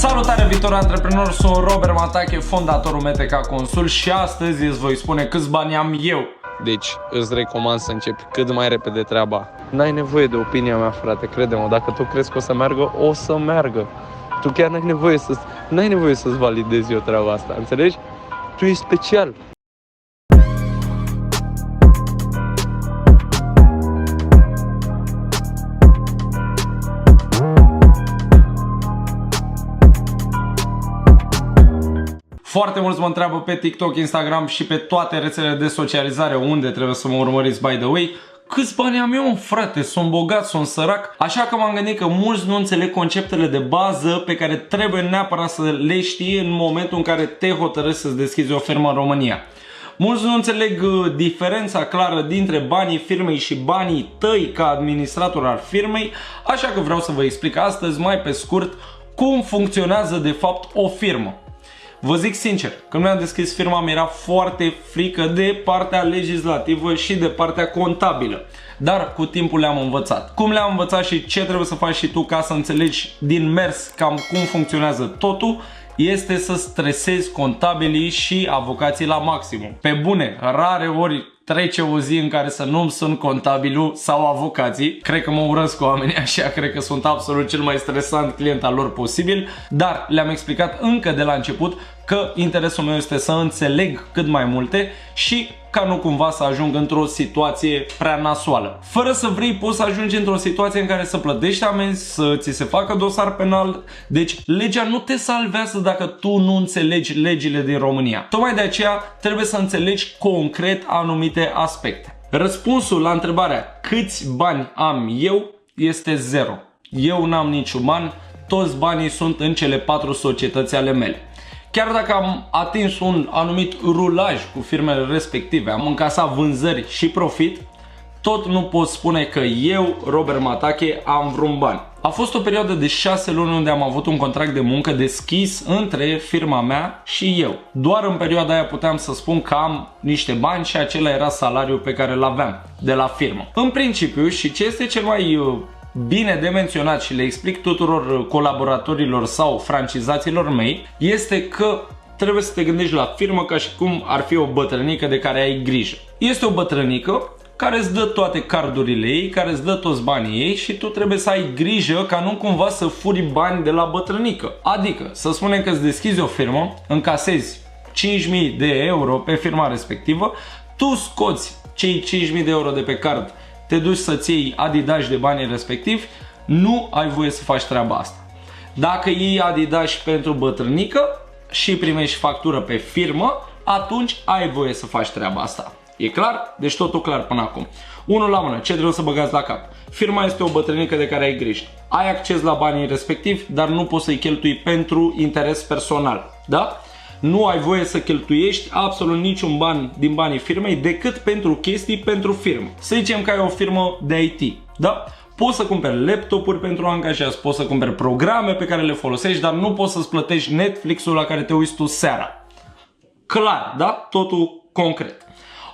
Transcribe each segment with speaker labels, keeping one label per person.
Speaker 1: Salutare viitor antreprenor, sunt Robert Matache, fondatorul MTK Consult și astăzi îți voi spune câți bani am eu.
Speaker 2: Deci îți recomand să începi cât mai repede treaba. N-ai nevoie de opinia mea, frate, crede-mă. Dacă tu crezi că o să meargă, o să meargă. Tu chiar n-ai nevoie să-ți validezi eu treaba asta, înțelegi? Tu ești special.
Speaker 1: Foarte mulți mă întreabă pe TikTok, Instagram și pe toate rețelele de socializare unde trebuie să mă urmăriți, by the way, câți bani am eu, frate, sunt bogat, sunt sărac. Așa că m-am gândit că mulți nu înțeleg conceptele de bază pe care trebuie neapărat să le știi în momentul în care te hotărăști să-ți deschizi o firmă în România. Mulți nu înțeleg diferența clară dintre banii firmei și banii tăi ca administrator al firmei, așa că vreau să vă explic astăzi mai pe scurt cum funcționează de fapt o firmă. Vă zic sincer, când mi-am deschis firma mi-era foarte frică de partea legislativă și de partea contabilă. Dar cu timpul le-am învățat. Cum le-am învățat și ce trebuie să faci și tu ca să înțelegi din mers cam cum funcționează totul, este să stresezi contabilii și avocații la maximum. Pe bune, rare ori trece o zi în care să nu-mi sun contabilul sau avocații. Cred că mă urăsc oamenii așa, cred că sunt absolut cel mai stresant client al lor posibil, dar le-am explicat încă de la început că interesul meu este să înțeleg cât mai multe și ca nu cumva să ajung într-o situație prea nasoală. Fără să vrei, poți să ajungi într-o situație în care să plătești amenzi, să ți se facă dosar penal. Deci legea nu te salvează dacă tu nu înțelegi legile din România. Tocmai de aceea trebuie să înțelegi concret anumite aspecte. Răspunsul la întrebarea câți bani am eu este 0. Eu n-am niciun ban, toți banii sunt în cele 4 societăți ale mele. Chiar dacă am atins un anumit rulaj cu firmele respective, am încasat vânzări și profit, tot nu pot spune că eu, Robert Matache, am vreun ban. A fost o perioadă de 6 luni unde am avut un contract de muncă deschis între firma mea și eu. Doar în perioada aia puteam să spun că am niște bani și acela era salariul pe care îl aveam de la firmă. În principiu, și ce este cel mai bine de menționat și le explic tuturor colaboratorilor sau francizaților mei, este că trebuie să te gândești la firmă ca și cum ar fi o bătrânică de care ai grijă. Este o bătrânică care îți dă toate cardurile ei, care îți dă toți banii ei și tu trebuie să ai grijă ca nu cumva să furi bani de la bătrânică. Adică, să spunem că îți deschizi o firmă, încasezi 5.000 de euro pe firma respectivă, tu scoți cei 5.000 de euro de pe card, te duci să-ți iei Adidas de banii respectivi, nu ai voie să faci treaba asta. Dacă iei Adidas pentru bătrânică și primești factură pe firmă, atunci ai voie să faci treaba asta. E clar? Deci totul clar până acum. Unul la mână, ce trebuie să băgați la cap? Firma este o bătrânică de care ai grijă. Ai acces la banii respectivi, dar nu poți să-i cheltui pentru interes personal. Da? Nu ai voie să cheltuiești absolut niciun ban din banii firmei decât pentru chestii pentru firmă. Să zicem că ai o firmă de IT, da? Poți să cumperi laptopuri pentru angajați, poți să cumperi programe pe care le folosești, dar nu poți să-ți plătești Netflix-ul la care te uiți tu seara. Clar, da? Totul concret.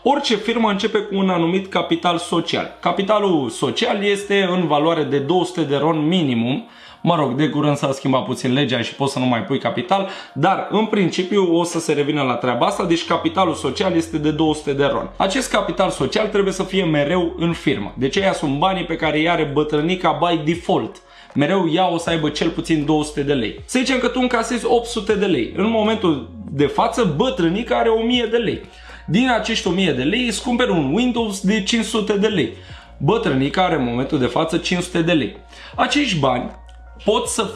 Speaker 1: Orice firmă începe cu un anumit capital social. Capitalul social este în valoare de 200 de RON minimum. Mă rog, de curând s-a schimbat puțin legea și poți să nu mai pui capital, dar în principiu o să se revină la treaba asta, deci capitalul social este de 200 de RON. Acest capital social trebuie să fie mereu în firmă. Deci aia sunt banii pe care îi are bătrânica by default. Mereu ea o să aibă cel puțin 200 de lei. Să zicem că tu încasezi 800 de lei. În momentul de față, bătrânica are 1000 de lei. Din acești 1000 de lei îți cumperi un Windows de 500 de lei. Bătrânica are în momentul de față 500 de lei. Acești bani pot să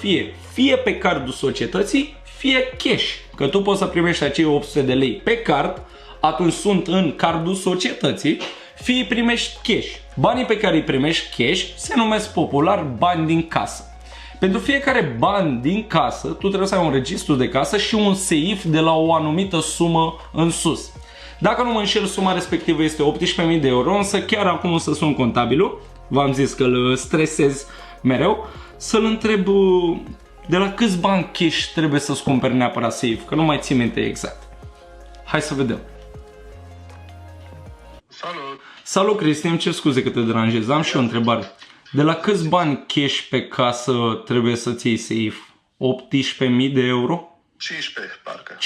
Speaker 1: fie pe cardul societății, fie cash. Că tu poți să primești acei 800 de lei pe card, atunci sunt în cardul societății, fie primești cash. Banii pe care îi primești cash se numesc popular bani din casă. Pentru fiecare ban din casă, tu trebuie să ai un registru de casă și un seif de la o anumită sumă în sus. Dacă nu mă înșel, suma respectivă este 18.000 de euro, însă chiar acum o să sun contabilul, v-am zis că îl stresez mereu, să-l întreb de la câți bani cash trebuie să-ți cumperi neapărat safe, că nu mai țin minte exact. Hai să vedem.
Speaker 3: Salut!
Speaker 1: Salut, Cristi, îmi cer scuze că te deranjez, am și o întrebare. De la câți bani cash pe casă trebuie să-ți iei safe? 18.000 de euro?
Speaker 3: 15, parcă.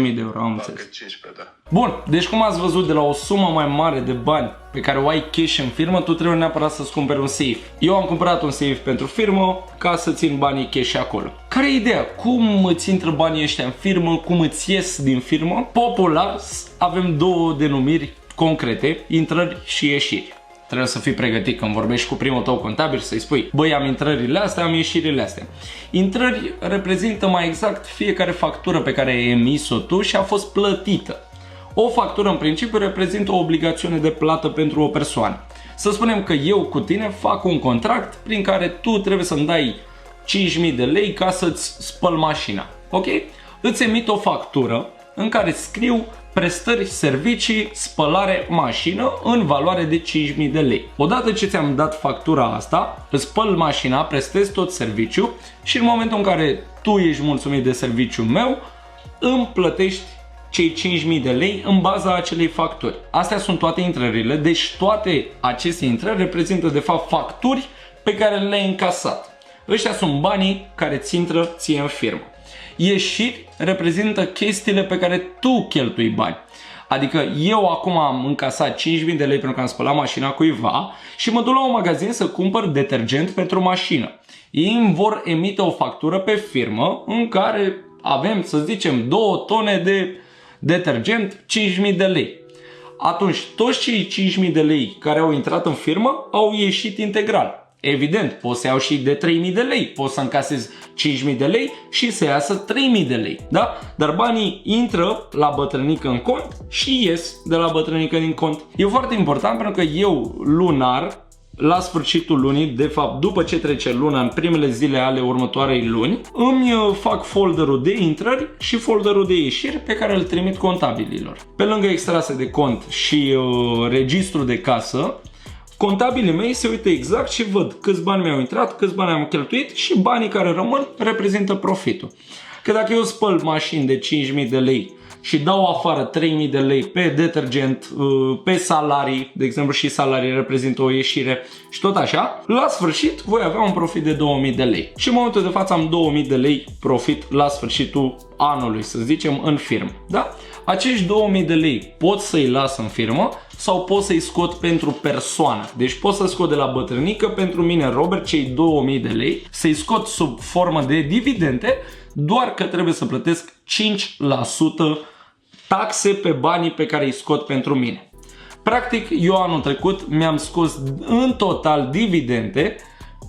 Speaker 1: 15.000 de euro, am înțeles.
Speaker 3: Parcă 15, da.
Speaker 1: Bun, deci cum ați văzut, de la o sumă mai mare de bani pe care o ai cash în firmă, tu trebuie neapărat să-ți cumperi un safe. Eu am cumpărat un safe pentru firmă ca să țin banii cash acolo. Care e ideea? Cum îți intră banii ăștia în firmă? Cum îți ies din firmă? Popular avem două denumiri concrete, intrări și ieșiri. Trebuie să fii pregătit când vorbești cu primul tău contabil să-i spui: băi, am intrările astea, am ieșirile astea. Intrări reprezintă mai exact fiecare factură pe care ai emis-o tu și a fost plătită. O factură în principiu reprezintă o obligațiune de plată pentru o persoană. Să spunem că eu cu tine fac un contract prin care tu trebuie să-mi dai 5.000 de lei ca să-ți spăl mașina. Ok? Îți emit o factură în care scriu prestări, servicii, spălare, mașină în valoare de 5.000 de lei. Odată ce ți-am dat factura asta, îți spăl mașina, prestezi tot serviciu și în momentul în care tu ești mulțumit de serviciul meu, îmi plătești cei 5.000 de lei în baza acelei facturi. Astea sunt toate intrările, deci toate aceste intrări reprezintă de fapt facturi pe care le-ai încasat. Ăștia sunt banii care ți intră ție în firmă. Ieșiri reprezintă chestiile pe care tu cheltui bani. Adică eu acum am încasat 5.000 de lei pentru că am spălat mașina cuiva și mă duc la un magazin să cumpăr detergent pentru mașină. Ei îmi vor emite o factură pe firmă în care avem, să zicem, 2 tone de detergent, 5.000 de lei. Atunci toți cei 5.000 de lei care au intrat în firmă au ieșit integral. Evident, poți să iau și de 3.000 de lei, poți să încasez 5.000 de lei și să iasă 3.000 de lei, da? Dar banii intră la bătrânică în cont și ies de la bătrânică din cont. E foarte important pentru că eu lunar, la sfârșitul lunii, de fapt după ce trece luna, în primele zile ale următoarei luni, îmi fac folderul de intrări și folderul de ieșiri pe care îl trimit contabililor. Pe lângă extrase de cont și registrul de casă, contabilii mei se uită exact și văd câți bani mi-au intrat, câți bani am cheltuit și banii care rămân reprezintă profitul. Că dacă eu spăl mașini de 5.000 de lei și dau afară 3.000 de lei pe detergent, pe salarii, de exemplu și salarii reprezintă o ieșire și tot așa, la sfârșit voi avea un profit de 2.000 de lei. Și în momentul de față am 2.000 de lei profit la sfârșitul anului, să zicem, în firmă. Da? Acești 2.000 de lei pot să-i las în firmă sau pot să-i scot pentru persoană. Deci pot să scot de la bătrânică pentru mine, Robert, cei 2.000 de lei, să-i scot sub formă de dividende, doar că trebuie să plătesc 5% taxe pe banii pe care îi scot pentru mine. Practic, eu anul trecut mi-am scos în total dividende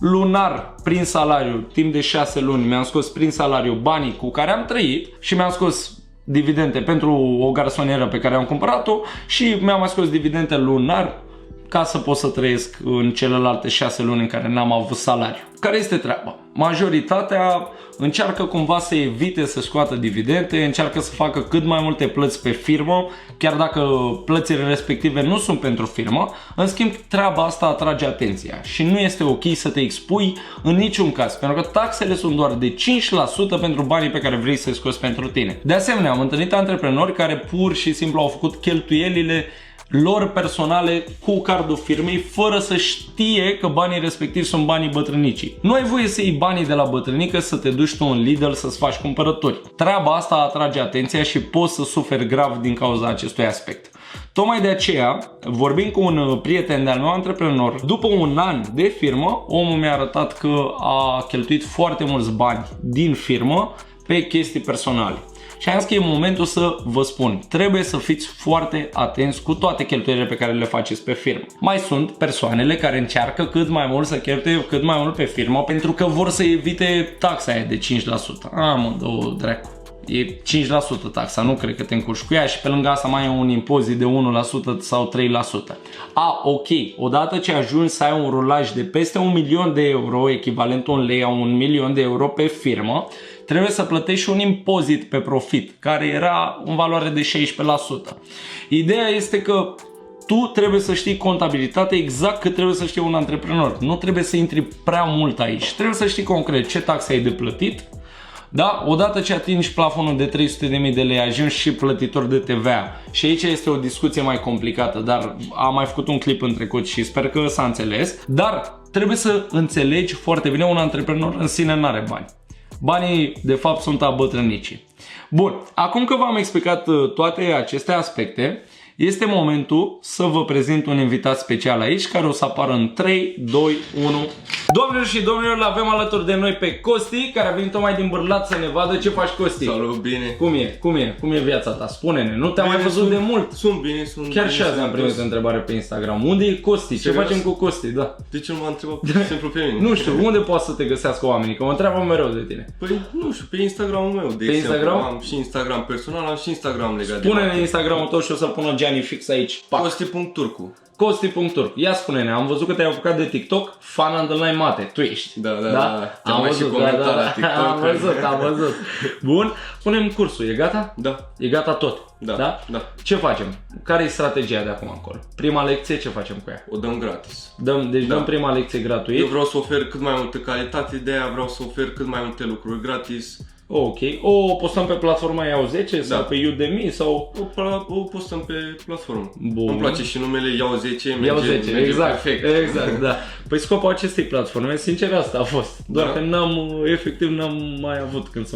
Speaker 1: lunar prin salariu, timp de 6 luni mi-am scos prin salariu banii cu care am trăit și mi-am scos dividende pentru o garsonieră pe care am cumpărat-o și mi-am mai scos dividende lunar ca să pot să trăiesc în celelalte 6 luni în care n-am avut salariu. Care este treaba? Majoritatea încearcă cumva să evite să scoată dividende, încearcă să facă cât mai multe plăți pe firmă, chiar dacă plățile respective nu sunt pentru firmă. În schimb, treaba asta atrage atenția și nu este ok să te expui în niciun caz, pentru că taxele sunt doar de 5% pentru banii pe care vrei să-i scoți pentru tine. De asemenea, am întâlnit antreprenori care pur și simplu au făcut cheltuielile lor personale cu cardul firmei fără să știe că banii respectivi sunt banii bătrânicii. Nu ai voie să iei banii de la bătrânică să te duci tu în Lidl să-ți faci cumpărături. Treaba asta atrage atenția și poți să suferi grav din cauza acestui aspect. Tocmai de aceea, vorbind cu un prieten de-al meu antreprenor, după un an de firmă, omul mi-a arătat că a cheltuit foarte mulți bani din firmă pe chestii personale. Și am zis că e momentul să vă spun, trebuie să fiți foarte atenți cu toate cheltuielile pe care le faceți pe firmă. Mai sunt persoanele care încearcă cât mai mult să cheltuie cât mai mult pe firmă pentru că vor să evite taxa aia de 5%. Mă, dă-o dracu. E 5% taxa, nu cred că te încurci cu ea și pe lângă asta mai e un impozit de 1% sau 3%. Ok, odată ce ajungi să ai un rulaj de peste 1.000.000 de euro, echivalentul în lei a 1.000.000 de euro pe firmă, trebuie să plătești un impozit pe profit, care era în valoare de 16%. Ideea este că tu trebuie să știi contabilitate exact cât trebuie să știe un antreprenor. Nu trebuie să intri prea mult aici. Trebuie să știi concret ce taxe ai de plătit. Da? Odată ce atingi plafonul de 300.000 de lei, ajungi și plătitor de TVA. Și aici este o discuție mai complicată, dar am mai făcut un clip în trecut și sper că s-a înțeles. Dar trebuie să înțelegi foarte bine, un antreprenor în sine n-are bani. Banii de fapt sunt a bătrânicii. Bun, acum că v-am explicat toate aceste aspecte, este momentul să vă prezint un invitat special aici care o să apară în 3, 2, 1. Doamnelor și domnilor, l-avem alături de noi pe Costi, care a venit tocmai din Bârlat să ne vadă. Ce faci, Costi?
Speaker 3: Salut, bine.
Speaker 1: Cum e viața ta? Spune-ne, nu te-am mai văzut de mult.
Speaker 3: Sunt bine, sunt
Speaker 1: Chiar
Speaker 3: bine,
Speaker 1: și azi am primit o întrebare pe Instagram. Unde e Costi?
Speaker 3: Serios?
Speaker 1: Ce facem cu Costi? Da.
Speaker 3: De ce nu m-a întrebat pur și simplu pe mine?
Speaker 1: Nu știu, unde poate să te găsească oamenii? Că mă întreabă mereu de tine.
Speaker 3: Păi, nu știu, pe Instagramul meu, de
Speaker 1: Pe
Speaker 3: exemplu.
Speaker 1: Instagram?
Speaker 3: Am și Instagram personal, am și Instagram legat de
Speaker 1: Spune-ne Instagramul tău și o să-l pună Gianni fix aici. Pac.
Speaker 3: Costi.turcu.
Speaker 1: Costi.turc. Ia spune-ne, am văzut că te-ai apucat de TikTok, fan underline mate, tu ești.
Speaker 3: Da.
Speaker 1: Am
Speaker 3: mai și
Speaker 1: văzut,
Speaker 3: comentat la TikTok.
Speaker 1: am văzut. Bun, punem cursul, e gata?
Speaker 3: Da.
Speaker 1: E gata tot?
Speaker 3: Da.
Speaker 1: Ce facem? Care e strategia de acum încolo? Prima lecție, ce facem cu ea?
Speaker 3: O dăm gratis.
Speaker 1: Dăm prima lecție gratuit.
Speaker 3: Eu vreau să ofer cât mai multă calitate, de aia vreau să ofer cât mai multe lucruri gratis.
Speaker 1: Ok. O postăm pe platforma Iau 10 sau pe Udemy sau...
Speaker 3: O postăm pe platformă.
Speaker 1: Bun.
Speaker 3: Îmi place și numele Iau 10,
Speaker 1: Iau 10,
Speaker 3: merge
Speaker 1: exact,
Speaker 3: perfect.
Speaker 1: exact, da. Păi scopul acestei platforme, sincer, asta a fost. Doar că efectiv n-am mai avut când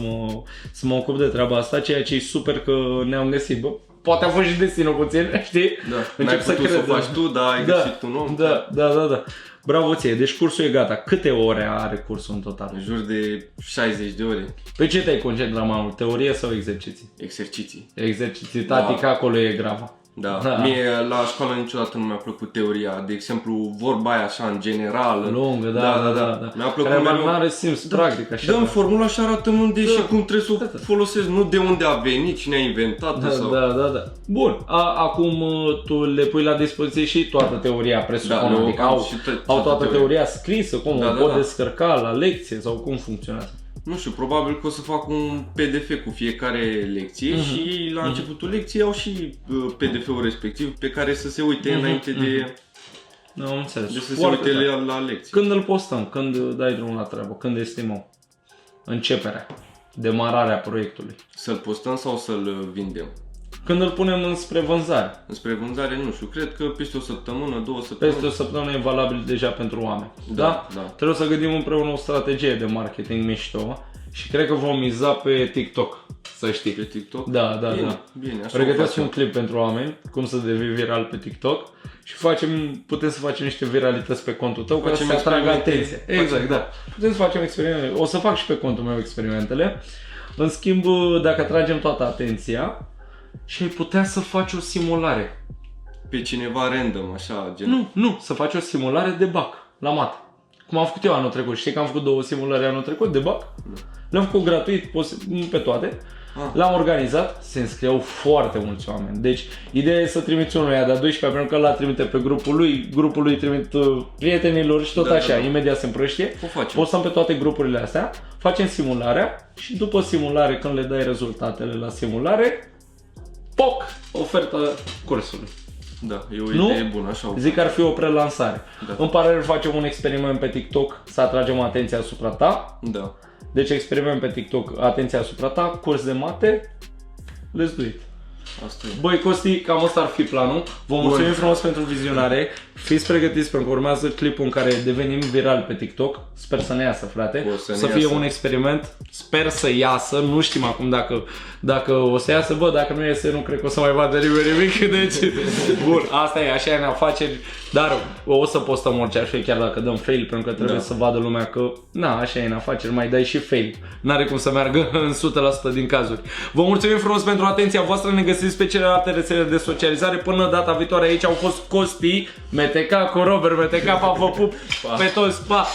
Speaker 1: să mă ocup de treaba asta, ceea ce e super că ne-am găsit, bă. Poate a fost și destinul puțin, știi?
Speaker 3: Da, n-ai putut să o faci tu, dar ai găsit un om.
Speaker 1: Da. Bravo ție, deci cursul e gata. Câte ore are cursul în total?
Speaker 3: În jur de 60 de ore.
Speaker 1: Pe ce te-ai concentrat mai mult? Teorie sau exerciții?
Speaker 3: Exerciții.
Speaker 1: Exerciții, tati, că acolo e grava.
Speaker 3: Da. Mie la școală niciodată nu mi-a plăcut teoria. De exemplu, vorba aia așa în general.
Speaker 1: Lungă, da.
Speaker 3: Mi-a plăcut
Speaker 1: care
Speaker 3: mereu.
Speaker 1: nu are simț practic așa.
Speaker 3: Dă-mi formula și arată-mi unde și cum trebuie să o folosesc, nu de unde a venit, cine a inventat sau...
Speaker 1: Da. Bun, acum tu le pui la dispoziție și toată teoria, presupun, adică au toată teoria scrisă, cum o pot descărca la lecție sau cum funcționează?
Speaker 3: Nu știu, probabil că o să fac un PDF cu fiecare lecție și la începutul lecției au și PDF-ul respectiv pe care să se uite înainte de...
Speaker 1: Nu, am înțeles.
Speaker 3: De să se uite la lecție.
Speaker 1: Când îl postăm? Când dai drumul la treabă? Când estimăm? Începerea, demararea proiectului.
Speaker 3: Să-l postăm sau să-l vindem?
Speaker 1: Când îl punem înspre vânzare?
Speaker 3: Înspre vânzare, nu știu, cred că peste o săptămână, 2 săptămâni.
Speaker 1: Peste o săptămână e valabil deja pentru oameni.
Speaker 3: Da.
Speaker 1: Trebuie să gândim împreună o strategie de marketing mișto și cred că vom miza pe TikTok, să știi.
Speaker 3: Pe TikTok?
Speaker 1: Da.
Speaker 3: Bine, așa
Speaker 1: pregătesc un clip pentru oameni, cum să devii viral pe TikTok și putem să facem niște viralități pe contul tău ca să atragă atenția. Exact, da. Putem să facem experimente. O să fac și pe contul meu experimentele. În schimb, dacă atragem toată atenția, și ai putea să faci o simulare.
Speaker 3: Pe cineva random, așa, gen.
Speaker 1: Nu, să faci o simulare de BAC la mat. Cum am făcut eu anul trecut. Știi că am făcut 2 simulări anul trecut de BAC? Le-am făcut gratuit pe toate. L-am organizat, se înscriau foarte mulți oameni. Deci, ideea e să trimiți unul de-a 12 pentru că ăla trimite pe grupul lui trimit prietenilor și tot așa, imediat se împrăștie. Postăm pe toate grupurile astea, facem simularea și după simulare, când le dai rezultatele la simulare, POC! Oferta cursului.
Speaker 3: Da, e o idee bună, așa.
Speaker 1: Zic că ar fi o prelansare. În paralel facem un experiment pe TikTok să atragem atenția asupra ta.
Speaker 3: Da.
Speaker 1: Deci experiment pe TikTok, atenția asupra ta, curs de mate, let's do it.
Speaker 3: Asta e.
Speaker 1: Băi, Costi, cam asta ar fi planul. Vă mulțumim frumos pentru vizionare. Fiți pregătiți pentru că urmează clipul în care devenim viral pe TikTok. Sper să ne iasă, frate. Să fie un experiment. Sper să iasă. Nu știm acum dacă o să iasă. Bă, dacă nu iese, nu cred că o să mai vadă nimeni nimic. Deci, bun, asta e, așa e în afaceri. Dar o să postăm orice ar fi, chiar dacă dăm fail, pentru că trebuie să vadă lumea că, așa e în afaceri, mai dai și fail. N-are cum să meargă în 100% din cazuri. Vă mulțumim frumos pentru atenția voastră. Ne găsiți pe celelalte rețele de socializare. Până data viitoare, aici au fost Costi, MTK cu Robert, MTK, vă pup pe toți, pa!